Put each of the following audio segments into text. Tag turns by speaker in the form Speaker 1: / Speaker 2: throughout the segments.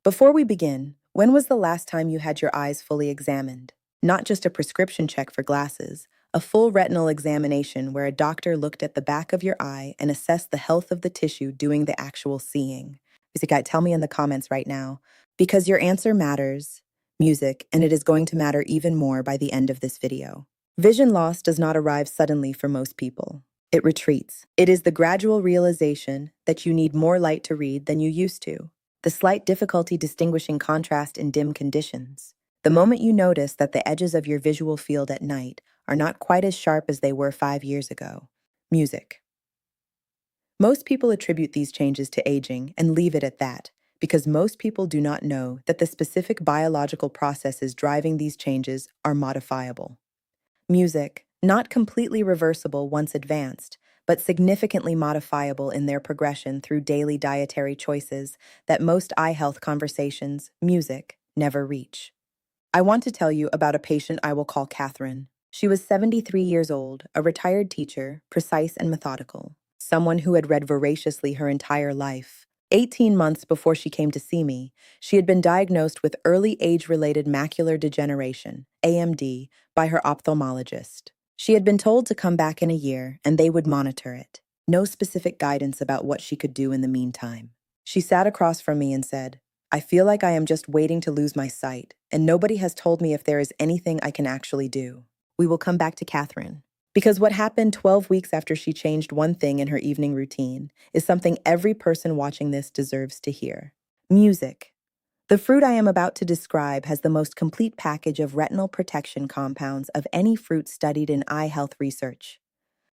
Speaker 1: Before we begin, when was the last time you had your eyes fully examined? Not just a prescription check for glasses, a full retinal examination where a doctor looked at the back of your eye and assessed the health of the tissue doing the actual seeing. Music, tell me in the comments right now, because your answer matters, music, and it is going to matter even more by the end of this video. Vision loss does not arrive suddenly for most people. It retreats. It is the gradual realization that you need more light to read than you used to. The slight difficulty distinguishing contrast in dim conditions. The moment you notice that the edges of your visual field at night are not quite as sharp as they were 5 years ago. Music. Most people attribute these changes to aging and leave it at that, because most people do not know that the specific biological processes driving these changes are modifiable. Music, not completely reversible once advanced, but significantly modifiable in their progression through daily dietary choices that most eye health conversations, music, never reach. I want to tell you about a patient I will call Catherine. She was 73 years old, a retired teacher, precise and methodical, someone who had read voraciously her entire life. 18 months before she came to see me, she had been diagnosed with early age-related macular degeneration, AMD, by her ophthalmologist. She had been told to come back in a year and they would monitor it. No specific guidance about what she could do in the meantime. She sat across from me and said, "I feel like I am just waiting to lose my sight, and nobody has told me if there is anything I can actually do." We will come back to Catherine, because what happened 12 weeks after she changed one thing in her evening routine is something every person watching this deserves to hear. Music. The fruit I am about to describe has the most complete package of retinal protection compounds of any fruit studied in eye health research.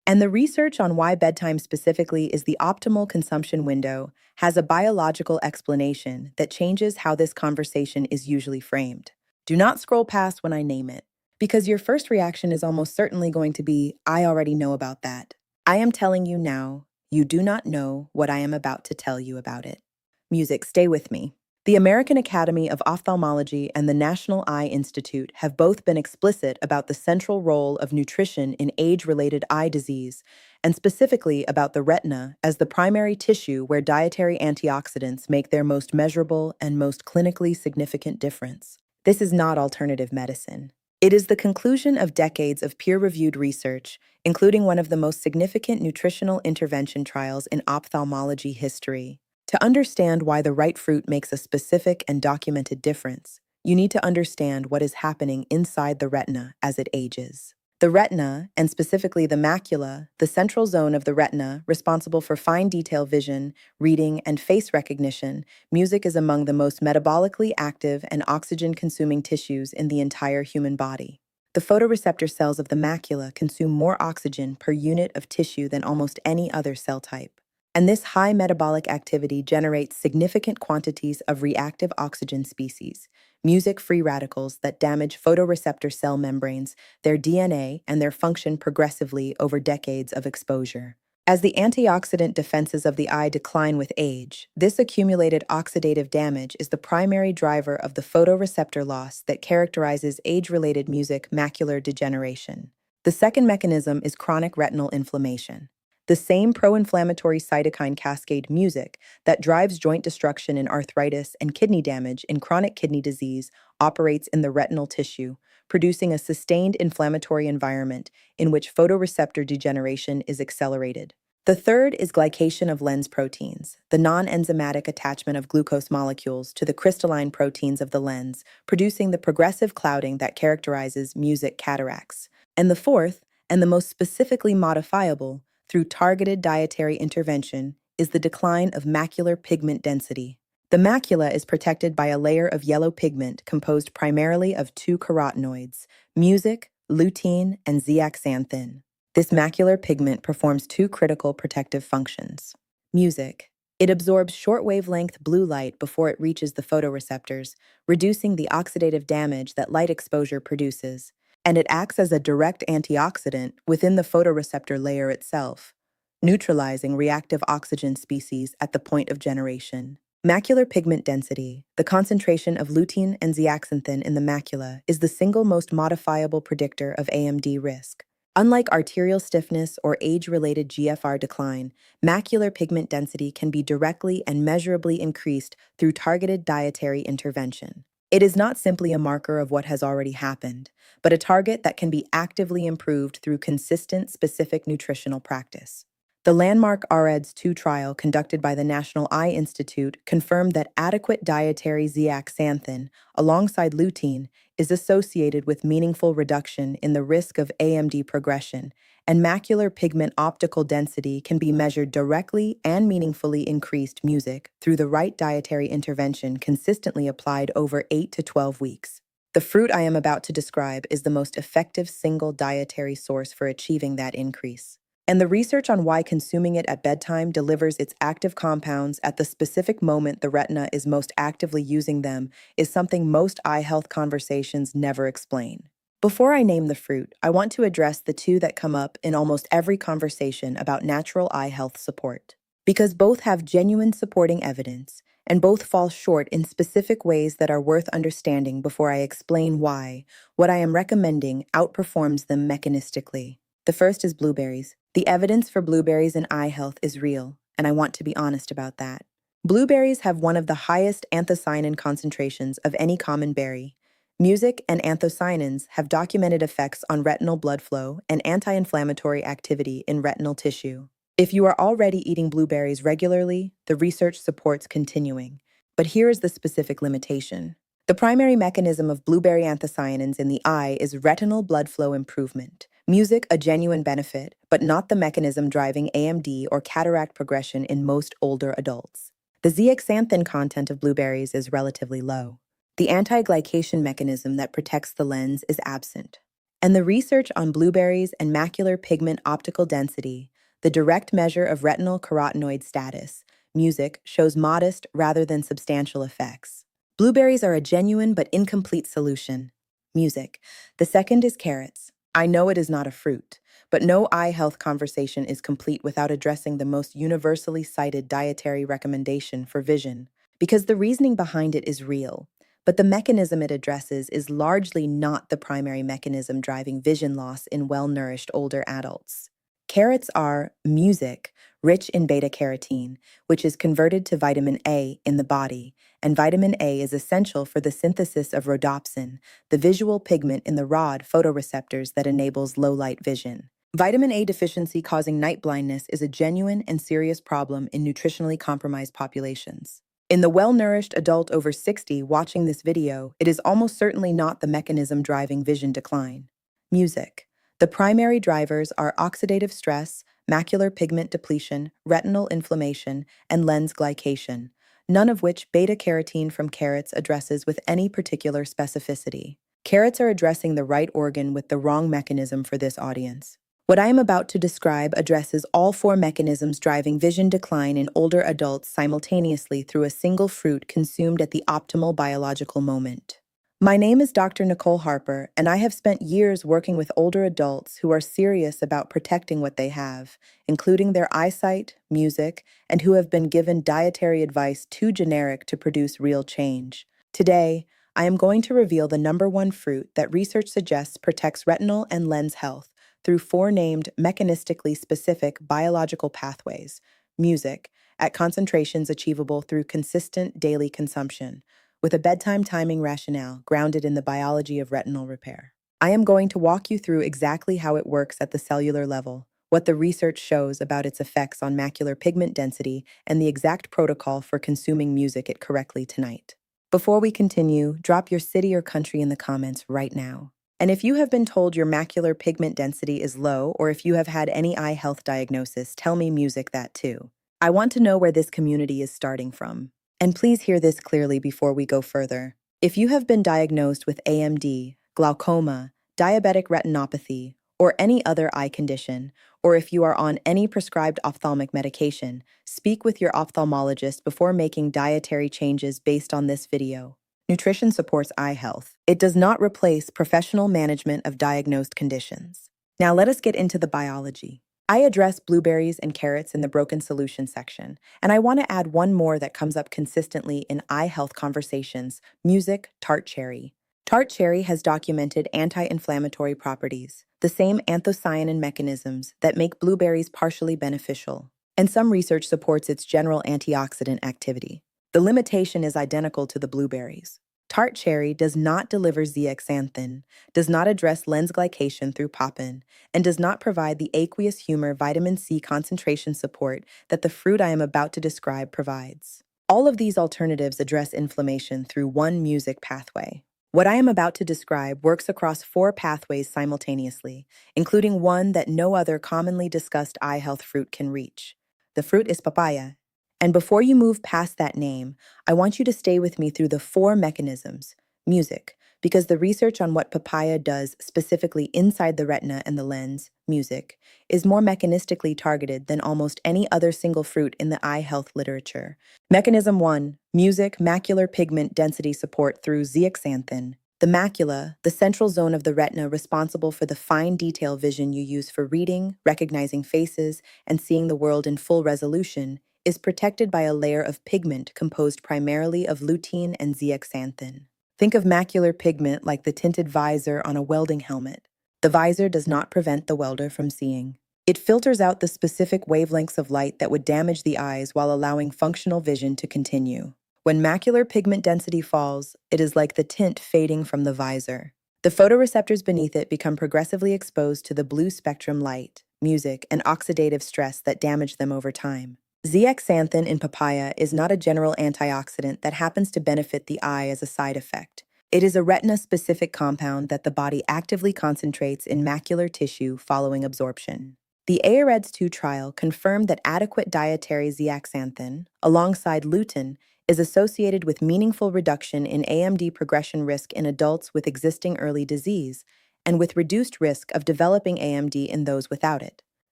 Speaker 1: And the research on why bedtime specifically is the optimal consumption window has a biological explanation that changes how this conversation is usually framed. Do not scroll past when I name it, because your first reaction is almost certainly going to be, "I already know about that." I am telling you now, you do not know what I am about to tell you about it. Music, stay with me. The American Academy of Ophthalmology and the National Eye Institute have both been explicit about the central role of nutrition in age-related eye disease, and specifically about the retina as the primary tissue where dietary antioxidants make their most measurable and most clinically significant difference. This is not alternative medicine. It is the conclusion of decades of peer-reviewed research, including one of the most significant nutritional intervention trials in ophthalmology history. To understand why the right fruit makes a specific and documented difference, you need to understand what is happening inside the retina as it ages. The retina, and specifically the macula, the central zone of the retina responsible for fine detail vision, reading, and face recognition, music is among the most metabolically active and oxygen-consuming tissues in the entire human body. The photoreceptor cells of the macula consume more oxygen per unit of tissue than almost any other cell type. And this high metabolic activity generates significant quantities of reactive oxygen species, music-free radicals that damage photoreceptor cell membranes, their DNA, and their function progressively over decades of exposure. As the antioxidant defenses of the eye decline with age, this accumulated oxidative damage is the primary driver of the photoreceptor loss that characterizes age-related music macular degeneration. The second mechanism is chronic retinal inflammation. The same pro-inflammatory cytokine cascade music that drives joint destruction in arthritis and kidney damage in chronic kidney disease operates in the retinal tissue, producing a sustained inflammatory environment in which photoreceptor degeneration is accelerated. The third is glycation of lens proteins, the non-enzymatic attachment of glucose molecules to the crystalline proteins of the lens, producing the progressive clouding that characterizes music cataracts. And the fourth, and the most specifically modifiable, through targeted dietary intervention, is the decline of macular pigment density. The macula is protected by a layer of yellow pigment composed primarily of two carotenoids, music, lutein, and zeaxanthin. This macular pigment performs two critical protective functions. Music. It absorbs short-wavelength blue light before it reaches the photoreceptors, reducing the oxidative damage that light exposure produces. And it acts as a direct antioxidant within the photoreceptor layer itself, neutralizing reactive oxygen species at the point of generation. Macular pigment density, the concentration of lutein and zeaxanthin in the macula, is the single most modifiable predictor of AMD risk. Unlike arterial stiffness or age-related GFR decline, macular pigment density can be directly and measurably increased through targeted dietary intervention. It is not simply a marker of what has already happened, but a target that can be actively improved through consistent, specific nutritional practice. The landmark REDS-2 trial conducted by the National Eye Institute confirmed that adequate dietary zeaxanthin, alongside lutein, is associated with meaningful reduction in the risk of AMD progression, and macular pigment optical density can be measured directly and meaningfully increased music through the right dietary intervention consistently applied over 8 to 12 weeks. The fruit I am about to describe is the most effective single dietary source for achieving that increase. And the research on why consuming it at bedtime delivers its active compounds at the specific moment the retina is most actively using them is something most eye health conversations never explain. Before I name the fruit, I want to address the two that come up in almost every conversation about natural eye health support. Because both have genuine supporting evidence, and both fall short in specific ways that are worth understanding before I explain why, what I am recommending outperforms them mechanistically. The first is blueberries. The evidence for blueberries in eye health is real, and I want to be honest about that. Blueberries have one of the highest anthocyanin concentrations of any common berry. Music and anthocyanins have documented effects on retinal blood flow and anti-inflammatory activity in retinal tissue. If you are already eating blueberries regularly, the research supports continuing. But here is the specific limitation. The primary mechanism of blueberry anthocyanins in the eye is retinal blood flow improvement. Music, a genuine benefit, but not the mechanism driving AMD or cataract progression in most older adults. The zeaxanthin content of blueberries is relatively low. The anti-glycation mechanism that protects the lens is absent. And the research on blueberries and macular pigment optical density, the direct measure of retinal carotenoid status, music, shows modest rather than substantial effects. Blueberries are a genuine but incomplete solution. Music. The second is carrots. I know it is not a fruit, but no eye health conversation is complete without addressing the most universally cited dietary recommendation for vision, because the reasoning behind it is real, but the mechanism it addresses is largely not the primary mechanism driving vision loss in well-nourished older adults. Carrots are music, rich in beta-carotene, which is converted to vitamin A in the body, and vitamin A is essential for the synthesis of rhodopsin, the visual pigment in the rod photoreceptors that enables low-light vision. Vitamin A deficiency causing night blindness is a genuine and serious problem in nutritionally compromised populations. In the well-nourished adult over 60 watching this video, it is almost certainly not the mechanism driving vision decline. Music. The primary drivers are oxidative stress, macular pigment depletion, retinal inflammation, and lens glycation, none of which beta-carotene from carrots addresses with any particular specificity. Carrots are addressing the right organ with the wrong mechanism for this audience. What I am about to describe addresses all four mechanisms driving vision decline in older adults simultaneously through a single fruit consumed at the optimal biological moment. My name is Dr. Nicole Harper, and I have spent years working with older adults who are serious about protecting what they have, including their eyesight, music, and who have been given dietary advice too generic to produce real change. Today, I am going to reveal the number one fruit that research suggests protects retinal and lens health through four named mechanistically specific biological pathways: music, at concentrations achievable through consistent daily consumption, with a bedtime timing rationale grounded in the biology of retinal repair. I am going to walk you through exactly how it works at the cellular level, what the research shows about its effects on macular pigment density, and the exact protocol for consuming music it correctly tonight. Before we continue, drop your city or country in the comments right now. And if you have been told your macular pigment density is low, or if you have had any eye health diagnosis, tell me music that too. I want to know where this community is starting from. And please hear this clearly before we go further. If you have been diagnosed with AMD, glaucoma, diabetic retinopathy, or any other eye condition, or if you are on any prescribed ophthalmic medication, speak with your ophthalmologist before making dietary changes based on this video. Nutrition supports eye health. It does not replace professional management of diagnosed conditions. Now let us get into the biology. I address blueberries and carrots in the broken solution section, and I want to add one more that comes up consistently in eye health conversations: music, tart cherry. Tart cherry has documented anti-inflammatory properties, the same anthocyanin mechanisms that make blueberries partially beneficial, and some research supports its general antioxidant activity. The limitation is identical to the blueberries. Tart cherry does not deliver zeaxanthin, does not address lens glycation through papain, and does not provide the aqueous humor vitamin C concentration support that the fruit I am about to describe provides. All of these alternatives address inflammation through one music pathway. What I am about to describe works across four pathways simultaneously, including one that no other commonly discussed eye health fruit can reach. The fruit is papaya. And before you move past that name, I want you to stay with me through the four mechanisms, music, because the research on what papaya does specifically inside the retina and the lens, music, is more mechanistically targeted than almost any other single fruit in the eye health literature. Mechanism 1, music macular pigment density support through zeaxanthin. The macula, the central zone of the retina responsible for the fine detail vision you use for reading, recognizing faces, and seeing the world in full resolution, is protected by a layer of pigment composed primarily of lutein and zeaxanthin. Think of macular pigment like the tinted visor on a welding helmet. The visor does not prevent the welder from seeing. It filters out the specific wavelengths of light that would damage the eyes while allowing functional vision to continue. When macular pigment density falls, it is like the tint fading from the visor. The photoreceptors beneath it become progressively exposed to the blue spectrum light, music, and oxidative stress that damage them over time. Zeaxanthin in papaya is not a general antioxidant that happens to benefit the eye as a side effect. It is a retina-specific compound that the body actively concentrates in macular tissue following absorption. The AREDS 2 trial confirmed that adequate dietary zeaxanthin, alongside lutein, is associated with meaningful reduction in AMD progression risk in adults with existing early disease and with reduced risk of developing AMD in those without it.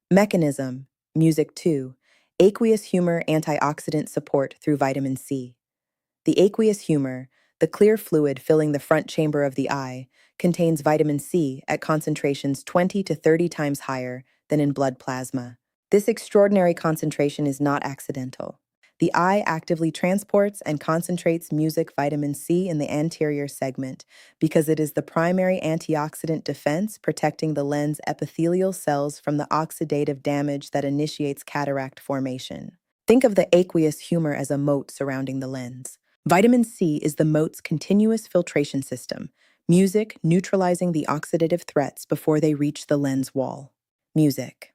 Speaker 1: Mechanism, music 2, aqueous humor antioxidant support through vitamin C. The aqueous humor, the clear fluid filling the front chamber of the eye, contains vitamin C at concentrations 20 to 30 times higher than in blood plasma. This extraordinary concentration is not accidental. The eye actively transports and concentrates music vitamin C in the anterior segment because it is the primary antioxidant defense protecting the lens epithelial cells from the oxidative damage that initiates cataract formation. Think of the aqueous humor as a moat surrounding the lens. Vitamin C is the moat's continuous filtration system, music neutralizing the oxidative threats before they reach the lens wall. Music.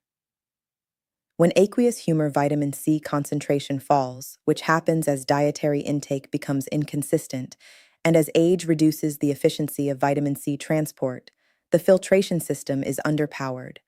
Speaker 1: When aqueous humor vitamin C concentration falls, which happens as dietary intake becomes inconsistent, and as age reduces the efficiency of vitamin C transport, the filtration system is underpowered.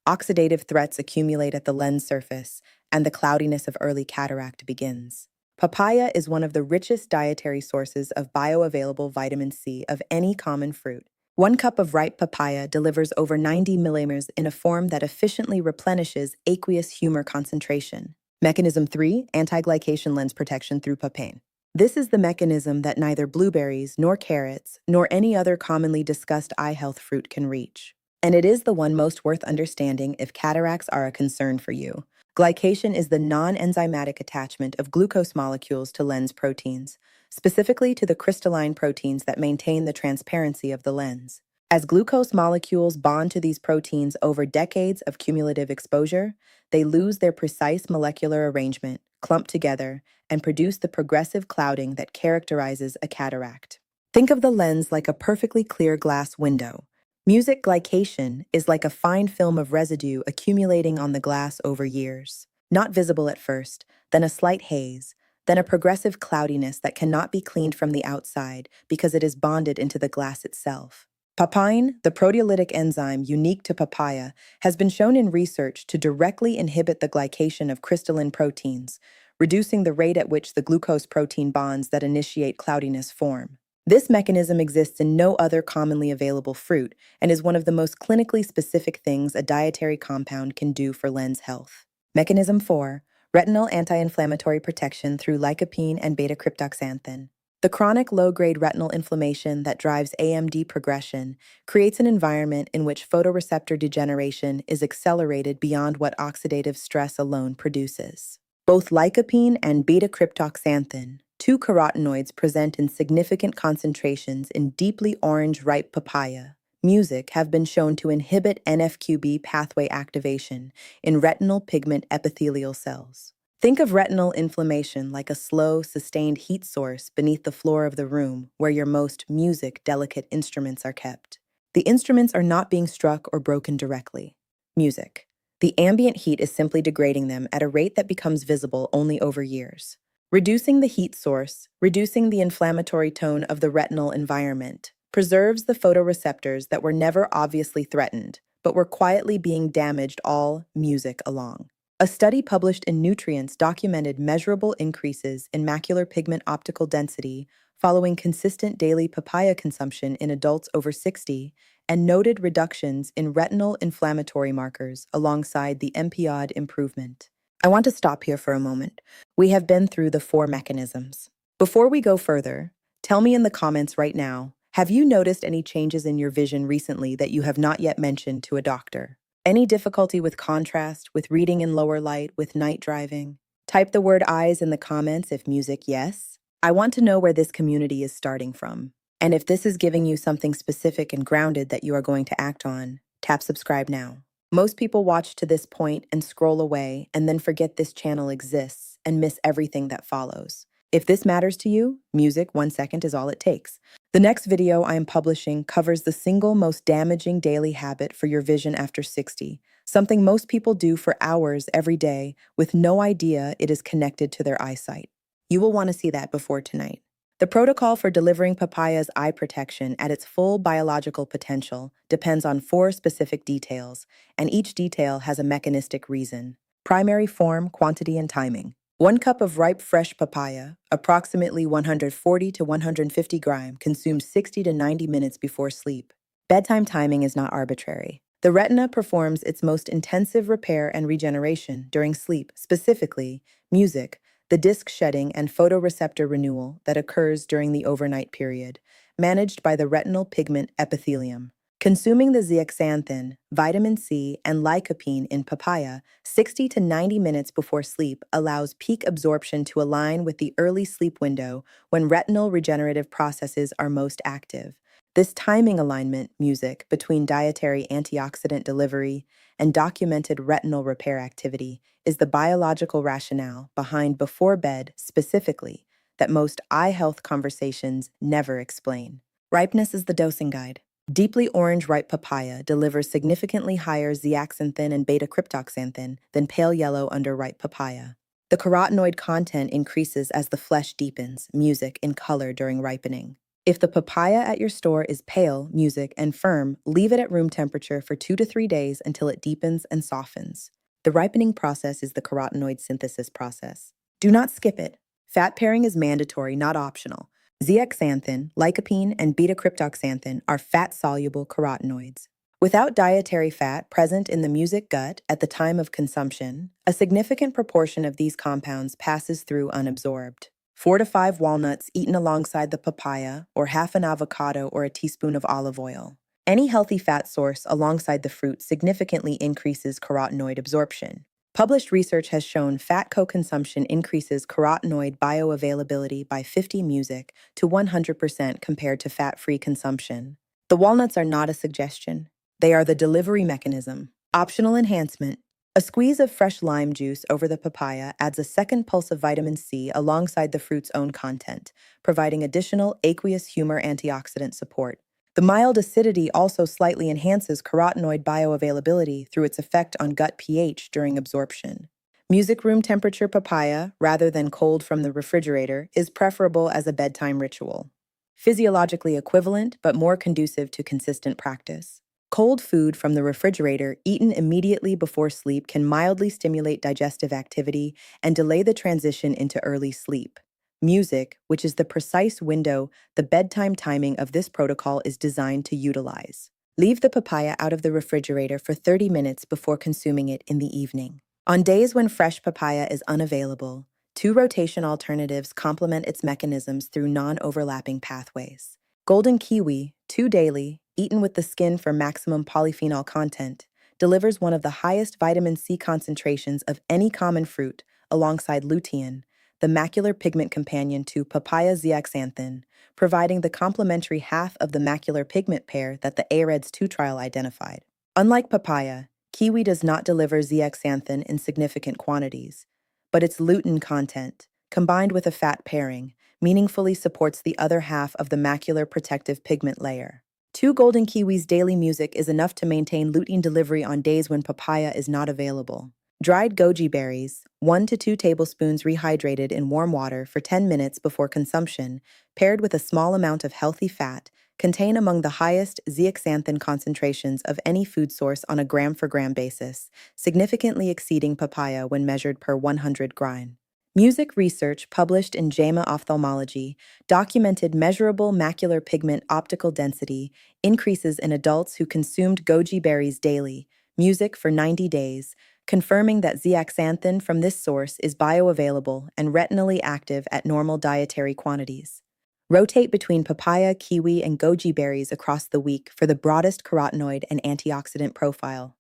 Speaker 1: Oxidative threats accumulate at the lens surface, and the cloudiness of early cataract begins. Papaya is one of the richest dietary sources of bioavailable vitamin C of any common fruit. 1 cup of ripe papaya delivers over 90 millimers in a form that efficiently replenishes aqueous humor concentration. Mechanism 3, anti-glycation lens protection through papain. This is the mechanism that neither blueberries, nor carrots, nor any other commonly discussed eye health fruit can reach. And it is the one most worth understanding if cataracts are a concern for you. Glycation is the non-enzymatic attachment of glucose molecules to lens proteins, specifically to the crystalline proteins that maintain the transparency of the lens. As glucose molecules bond to these proteins over decades of cumulative exposure, they lose their precise molecular arrangement, clump together, and produce the progressive clouding that characterizes a cataract. Think of the lens like a perfectly clear glass window. Music glycation is like a fine film of residue accumulating on the glass over years. Not visible at first, then a slight haze, then a progressive cloudiness that cannot be cleaned from the outside because it is bonded into the glass itself. Papain, the proteolytic enzyme unique to papaya, has been shown in research to directly inhibit the glycation of crystalline proteins, reducing the rate at which the glucose protein bonds that initiate cloudiness form. This mechanism exists in no other commonly available fruit and is one of the most clinically specific things a dietary compound can do for lens health. Mechanism 4, retinal anti-inflammatory protection through lycopene and beta-cryptoxanthin. The chronic low-grade retinal inflammation that drives AMD progression creates an environment in which photoreceptor degeneration is accelerated beyond what oxidative stress alone produces. Both lycopene and beta-cryptoxanthin, 2 carotenoids present in significant concentrations in deeply orange ripe papaya, music have been shown to inhibit NF-κB pathway activation in retinal pigment epithelial cells. Think of retinal inflammation like a slow, sustained heat source beneath the floor of the room where your most music-delicate instruments are kept. The instruments are not being struck or broken directly. Music. The ambient heat is simply degrading them at a rate that becomes visible only over years. Reducing the heat source, reducing the inflammatory tone of the retinal environment, preserves the photoreceptors that were never obviously threatened, but were quietly being damaged all music along. A study published in Nutrients documented measurable increases in macular pigment optical density following consistent daily papaya consumption in adults over 60 and noted reductions in retinal inflammatory markers alongside the MPOD improvement. I want to stop here for a moment. We have been through the four mechanisms. Before we go further, tell me in the comments right now, have you noticed any changes in your vision recently that you have not yet mentioned to a doctor? Any difficulty with contrast, with reading in lower light, with night driving? Type the word eyes in the comments if music, yes. I want to know where this community is starting from. And if this is giving you something specific and grounded that you are going to act on, tap subscribe now. Most people watch to this point and scroll away and then forget this channel exists and miss everything that follows. If this matters to you, music 1 second is all it takes. The next video I am publishing covers the single most damaging daily habit for your vision after 60, something most people do for hours every day with no idea it is connected to their eyesight. You will want to see that before tonight. The protocol for delivering papaya's eye protection at its full biological potential depends on 4 specific details, and each detail has a mechanistic reason. Primary form, quantity, and timing. 1 cup of ripe fresh papaya, approximately 140 to 150 grams, consumed 60 to 90 minutes before sleep. Bedtime timing is not arbitrary. The retina performs its most intensive repair and regeneration during sleep, specifically music, the disc shedding and photoreceptor renewal that occurs during the overnight period, managed by the retinal pigment epithelium. Consuming the zeaxanthin, vitamin C, and lycopene in papaya 60 to 90 minutes before sleep allows peak absorption to align with the early sleep window when retinal regenerative processes are most active. This timing alignment, music, between dietary antioxidant delivery and documented retinal repair activity is the biological rationale behind before bed specifically that most eye health conversations never explain. Ripeness is the dosing guide. Deeply orange ripe papaya delivers significantly higher zeaxanthin and beta-cryptoxanthin than pale yellow underripe papaya. The carotenoid content increases as the flesh deepens, music, in color during ripening. If the papaya at your store is pale, music, and firm, leave it at room temperature for 2 to 3 days until it deepens and softens. The ripening process is the carotenoid synthesis process. Do not skip it. Fat pairing is mandatory, not optional. Zeaxanthin, lycopene, and beta-cryptoxanthin are fat-soluble carotenoids. Without dietary fat present in the music gut at the time of consumption, a significant proportion of these compounds passes through unabsorbed. 4 to 5 walnuts eaten alongside the papaya, or half an avocado or a teaspoon of olive oil. Any healthy fat source alongside the fruit significantly increases carotenoid absorption. Published research has shown fat co-consumption increases carotenoid bioavailability by 50 music to 100% compared to fat-free consumption. The walnuts are not a suggestion. They are the delivery mechanism. Optional enhancement. A squeeze of fresh lime juice over the papaya adds a second pulse of vitamin C alongside the fruit's own content, providing additional aqueous humor antioxidant support. The mild acidity also slightly enhances carotenoid bioavailability through its effect on gut pH during absorption. Music room temperature papaya, rather than cold from the refrigerator, is preferable as a bedtime ritual. Physiologically equivalent, but more conducive to consistent practice. Cold food from the refrigerator eaten immediately before sleep can mildly stimulate digestive activity and delay the transition into early sleep. Music, which is the precise window the bedtime timing of this protocol is designed to utilize. Leave the papaya out of the refrigerator for 30 minutes before consuming it in the evening. On days when fresh papaya is unavailable, 2 rotation alternatives complement its mechanisms through non-overlapping pathways. Golden kiwi, 2 daily, eaten with the skin for maximum polyphenol content, delivers one of the highest vitamin C concentrations of any common fruit alongside lutein, the macular pigment companion to papaya zeaxanthin, providing the complementary half of the macular pigment pair that the AREDS 2 trial identified. Unlike papaya, kiwi does not deliver zeaxanthin in significant quantities, but its lutein content, combined with a fat pairing, meaningfully supports the other half of the macular protective pigment layer. 2 golden kiwis daily music is enough to maintain lutein delivery on days when papaya is not available. Dried goji berries, 1 to 2 tablespoons rehydrated in warm water for 10 minutes before consumption, paired with a small amount of healthy fat, contain among the highest zeaxanthin concentrations of any food source on a gram-for-gram basis, significantly exceeding papaya when measured per 100 grind. Music research published in JAMA Ophthalmology documented measurable macular pigment optical density increases in adults who consumed goji berries daily, music for 90 days, confirming that zeaxanthin from this source is bioavailable and retinally active at normal dietary quantities. Rotate between papaya, kiwi, and goji berries across the week for the broadest carotenoid and antioxidant profile.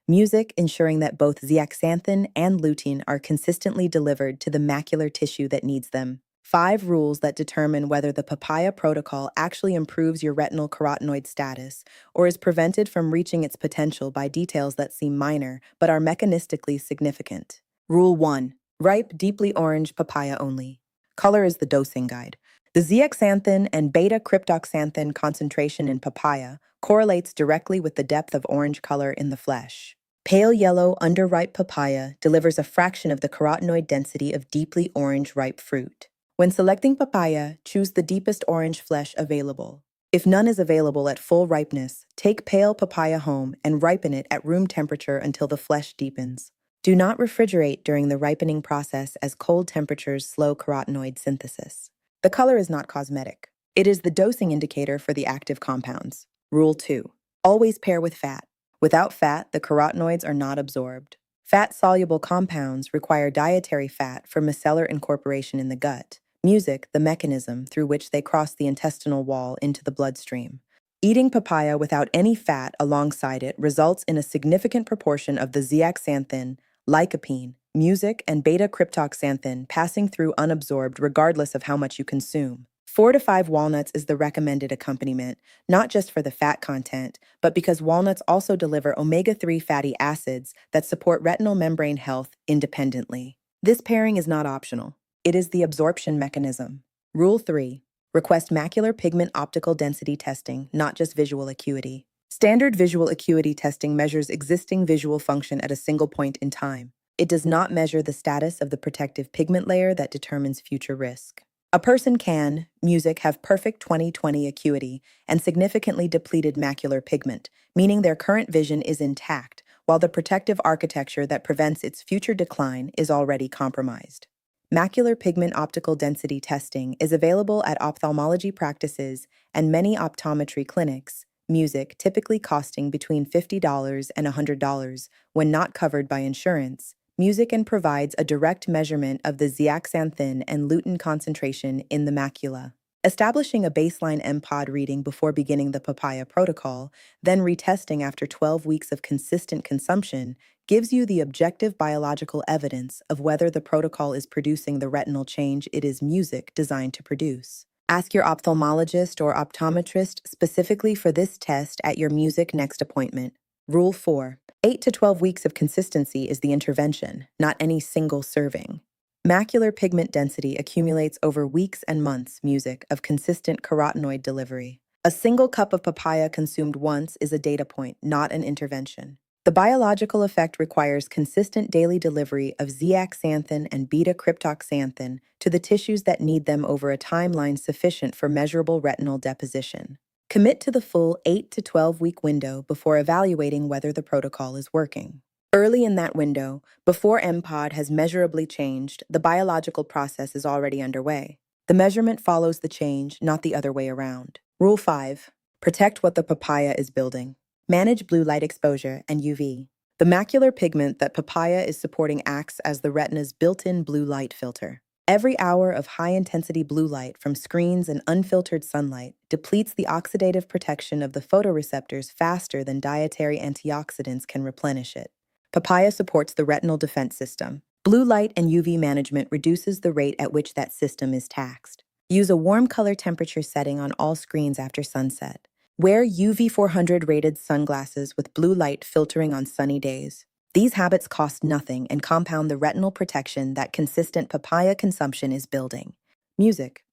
Speaker 1: Music ensuring that both zeaxanthin and lutein are consistently delivered to the macular tissue that needs them. 5 rules that determine whether the papaya protocol actually improves your retinal carotenoid status or is prevented from reaching its potential by details that seem minor but are mechanistically significant. Rule 1. Ripe, deeply orange papaya only. Color is the dosing guide. The zeaxanthin and beta-cryptoxanthin concentration in papaya correlates directly with the depth of orange color in the flesh. Pale yellow, underripe papaya delivers a fraction of the carotenoid density of deeply orange ripe fruit. When selecting papaya, choose the deepest orange flesh available. If none is available at full ripeness, take pale papaya home and ripen it at room temperature until the flesh deepens. Do not refrigerate during the ripening process as cold temperatures slow carotenoid synthesis. The color is not cosmetic. It is the dosing indicator for the active compounds. Rule 2. Always pair with fat. Without fat, the carotenoids are not absorbed. Fat-soluble compounds require dietary fat for micellar incorporation in the gut, music the mechanism through which they cross the intestinal wall into the bloodstream. Eating papaya without any fat alongside it results in a significant proportion of the zeaxanthin, lycopene, music, and beta-cryptoxanthin passing through unabsorbed regardless of how much you consume. 4 to 5 walnuts is the recommended accompaniment, not just for the fat content, but because walnuts also deliver omega-3 fatty acids that support retinal membrane health independently. This pairing is not optional. It is the absorption mechanism. Rule 3. Request macular pigment optical density testing, not just visual acuity. Standard visual acuity testing measures existing visual function at a single point in time. It does not measure the status of the protective pigment layer that determines future risk. A person can, music, have perfect 20/20 acuity and significantly depleted macular pigment, meaning their current vision is intact, while the protective architecture that prevents its future decline is already compromised. Macular pigment optical density testing is available at ophthalmology practices and many optometry clinics, music typically costing between $50 and $100 when not covered by insurance. Music and provides a direct measurement of the zeaxanthin and lutein concentration in the macula. Establishing a baseline MPOD reading before beginning the papaya protocol, then retesting after 12 weeks of consistent consumption, gives you the objective biological evidence of whether the protocol is producing the retinal change it is music designed to produce. Ask your ophthalmologist or optometrist specifically for this test at your music next appointment. Rule 4. 8 to 12 weeks of consistency is the intervention, not any single serving. Macular pigment density accumulates over weeks and months, music, of consistent carotenoid delivery. A single cup of papaya consumed once is a data point, not an intervention. The biological effect requires consistent daily delivery of zeaxanthin and beta-cryptoxanthin to the tissues that need them over a timeline sufficient for measurable retinal deposition. Commit to the full 8 to 12-week window before evaluating whether the protocol is working. Early in that window, before MPOD has measurably changed, the biological process is already underway. The measurement follows the change, not the other way around. Rule 5. Protect what the papaya is building. Manage blue light exposure and UV. The macular pigment that papaya is supporting acts as the retina's built-in blue light filter. Every hour of high-intensity blue light from screens and unfiltered sunlight depletes the oxidative protection of the photoreceptors faster than dietary antioxidants can replenish it. Papaya supports the retinal defense system. Blue light and UV management reduces the rate at which that system is taxed. Use a warm color temperature setting on all screens after sunset. Wear UV 400 rated sunglasses with blue light filtering on sunny days. These habits cost nothing and compound the retinal protection that consistent papaya consumption is building. Music.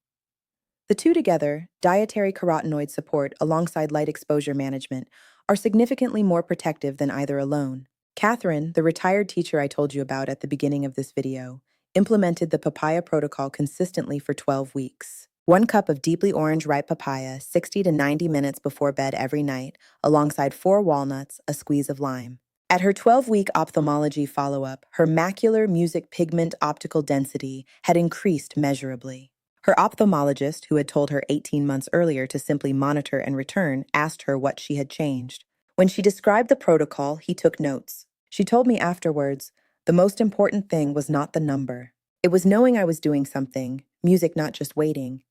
Speaker 1: The two together, dietary carotenoid support alongside light exposure management, are significantly more protective than either alone. Catherine, the retired teacher I told you about at the beginning of this video, implemented the papaya protocol consistently for 12 weeks. 1 cup of deeply orange ripe papaya 60 to 90 minutes before bed every night, alongside 4 walnuts, a squeeze of lime. At her 12-week ophthalmology follow-up, her macular music pigment optical density had increased measurably. Her ophthalmologist, who had told her 18 months earlier to simply monitor and return, asked her what she had changed. When she described the protocol, he took notes. She told me afterwards, the most important thing was not the number. It was knowing I was doing something, music not just waiting,